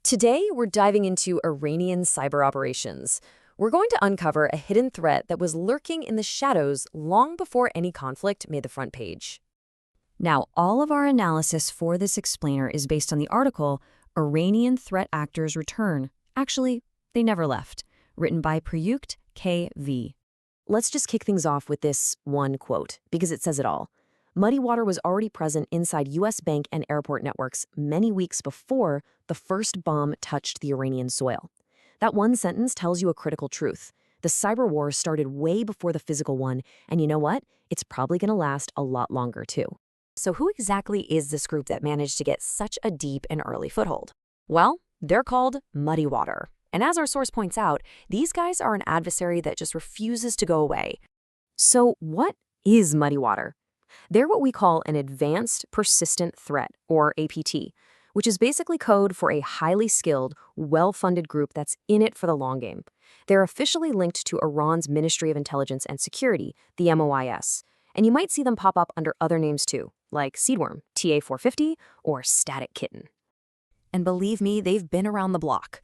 Today, we're diving into Iranian cyber operations. We're going to uncover a hidden threat that was lurking in the shadows long before any conflict made the front page. Now, all of our analysis for this explainer is based on the article, Iranian Threat Actors Return. Actually, they never left, written by Prayukt K.V. Let's just kick things off with this one quote, because it says it all. Muddy water was already present inside U.S. bank and airport networks many weeks before the first bomb touched the Iranian soil. That one sentence tells you a critical truth. The cyber war started way before the physical one, and you know what? It's probably going to last a lot longer, too. So who exactly is this group that managed to get such a deep and early foothold? Well, they're called Muddy Water. And as our source points out, these guys are an adversary that just refuses to go away. So what is Muddy Water? They're what we call an Advanced Persistent Threat, or APT, which is basically code for a highly skilled, well-funded group that's in it for the long game. They're officially linked to Iran's Ministry of Intelligence and Security, the MOIS, and you might see them pop up under other names too, like Seedworm, TA450, or Static Kitten. And believe me, they've been around the block.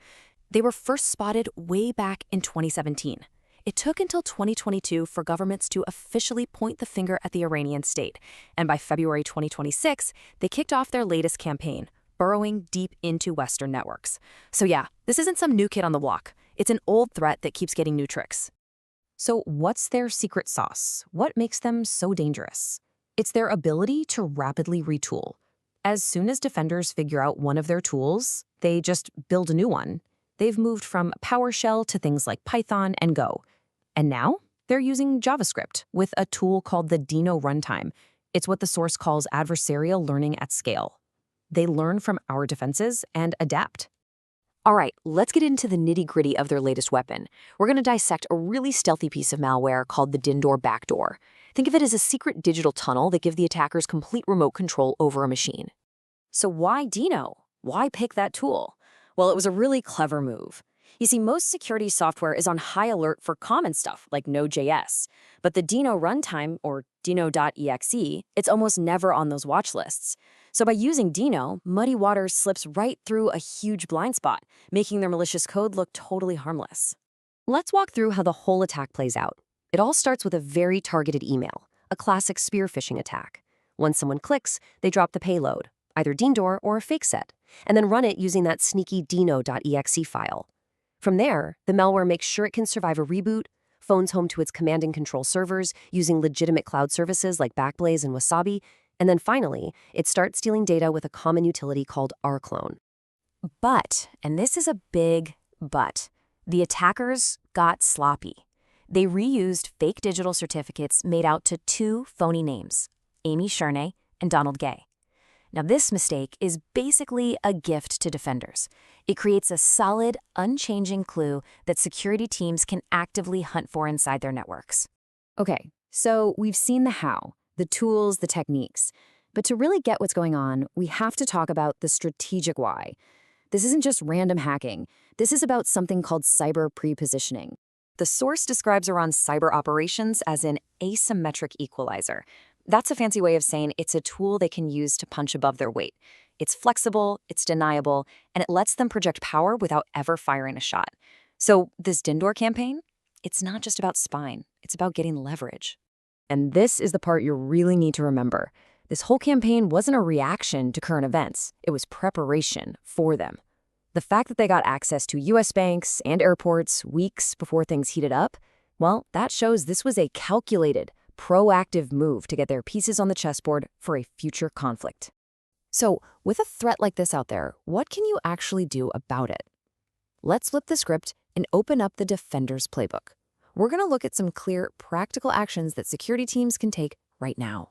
They were first spotted way back in 2017. It took until 2022 for governments to officially point the finger at the Iranian state, and by February 2026, they kicked off their latest campaign, burrowing deep into Western networks. So yeah, this isn't some new kid on the block. It's an old threat that keeps getting new tricks. So what's their secret sauce? What makes them so dangerous? It's their ability to rapidly retool. As soon as defenders figure out one of their tools, they just build a new one. They've moved from PowerShell to things like Python and Go. And now they're using JavaScript with a tool called the Dino runtime. It's what the source calls adversarial learning at scale. They learn from our defenses and adapt. All right, let's get into the nitty-gritty of their latest weapon. We're going to dissect a really stealthy piece of malware called the Dindor backdoor. Think of it as a secret digital tunnel that gives the attackers complete remote control over a machine. So why Dino? Why pick that tool? Well, it was a really clever move. You see, most security software is on high alert for common stuff like Node.js, but the Dino runtime, or Dino.exe, it's almost never on those watch lists. So by using Dino, Muddy Water slips right through a huge blind spot, making their malicious code look totally harmless. Let's walk through how the whole attack plays out. It all starts with a very targeted email, a classic spear phishing attack. Once someone clicks, they drop the payload, either Dindor or a fake set, and then run it using that sneaky Dino.exe file. From there, the malware makes sure it can survive a reboot, phones home to its command and control servers using legitimate cloud services like Backblaze and Wasabi, and then finally, it starts stealing data with a common utility called rclone. But, and this is a big but, the attackers got sloppy. They reused fake digital certificates made out to two phony names, Amy Cherney and Donald Gay. Now, this mistake is basically a gift to defenders. It creates a solid, unchanging clue that security teams can actively hunt for inside their networks. Okay, so we've seen the how, the tools, the techniques. But to really get what's going on, we have to talk about the strategic why. This isn't just random hacking. This is about something called cyber prepositioning. The source describes Iran's cyber operations as an asymmetric equalizer. That's a fancy way of saying it's a tool they can use to punch above their weight. It's flexible, it's deniable, and it lets them project power without ever firing a shot. So this Dindor campaign, it's not just about spying, it's about getting leverage. And this is the part you really need to remember. This whole campaign wasn't a reaction to current events, it was preparation for them. The fact that they got access to US banks and airports weeks before things heated up, well, that shows this was a calculated, proactive move to get their pieces on the chessboard for a future conflict. So, with a threat like this out there, what can you actually do about it? Let's flip the script and open up the Defender's Playbook. We're going to look at some clear, practical actions that security teams can take right now.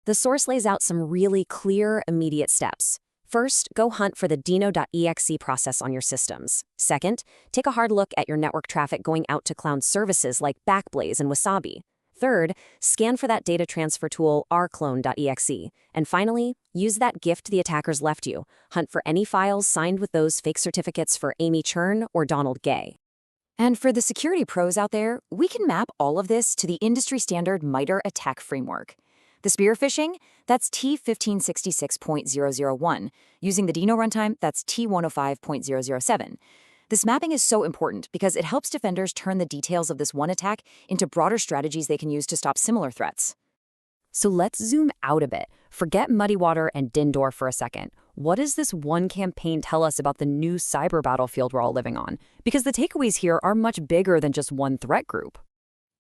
The source lays out some really clear, immediate steps. First, go hunt for the Dino.exe process on your systems. Second, take a hard look at your network traffic going out to cloud services like Backblaze and Wasabi. Third, scan for that data transfer tool rclone.exe. And finally, use that gift the attackers left you. Hunt for any files signed with those fake certificates for Amy Chern or Donald Gay. And for the security pros out there, we can map all of this to the industry standard MITRE ATT&CK framework. The spear phishing, that's T1566.001. Using the Dino runtime, that's T105.007. This mapping is so important because it helps defenders turn the details of this one attack into broader strategies they can use to stop similar threats. So let's zoom out a bit. Forget Muddy Water and Dindor for a second. What does this one campaign tell us about the new cyber battlefield we're all living on? Because the takeaways here are much bigger than just one threat group.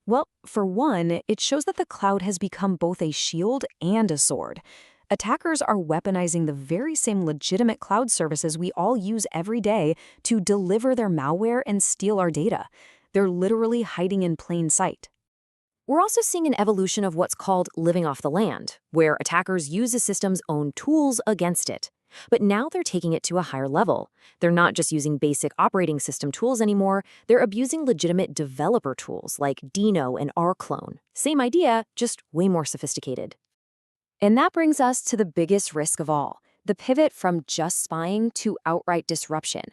Well, for one, it shows that the cloud has become both a shield and a sword. Attackers are weaponizing the very same legitimate cloud services we all use every day to deliver their malware and steal our data. They're literally hiding in plain sight. We're also seeing an evolution of what's called living off the land, where attackers use a system's own tools against it. But now they're taking it to a higher level. They're not just using basic operating system tools anymore, they're abusing legitimate developer tools like Dino and rclone. Same idea, just way more sophisticated. And that brings us to the biggest risk of all, the pivot from just spying to outright disruption.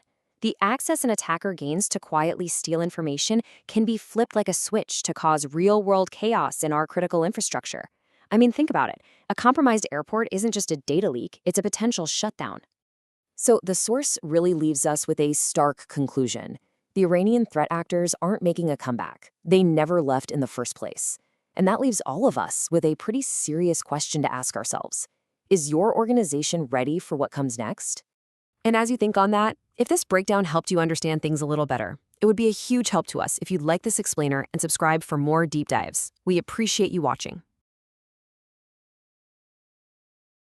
The access an attacker gains to quietly steal information can be flipped like a switch to cause real-world chaos in our critical infrastructure. I mean, think about it. A compromised airport isn't just a data leak, it's a potential shutdown. So the source really leaves us with a stark conclusion. The Iranian threat actors aren't making a comeback. They never left in the first place. And that leaves all of us with a pretty serious question to ask ourselves. Is your organization ready for what comes next? And as you think on that, if this breakdown helped you understand things a little better, it would be a huge help to us if you'd like this explainer and subscribe for more deep dives. We appreciate you watching.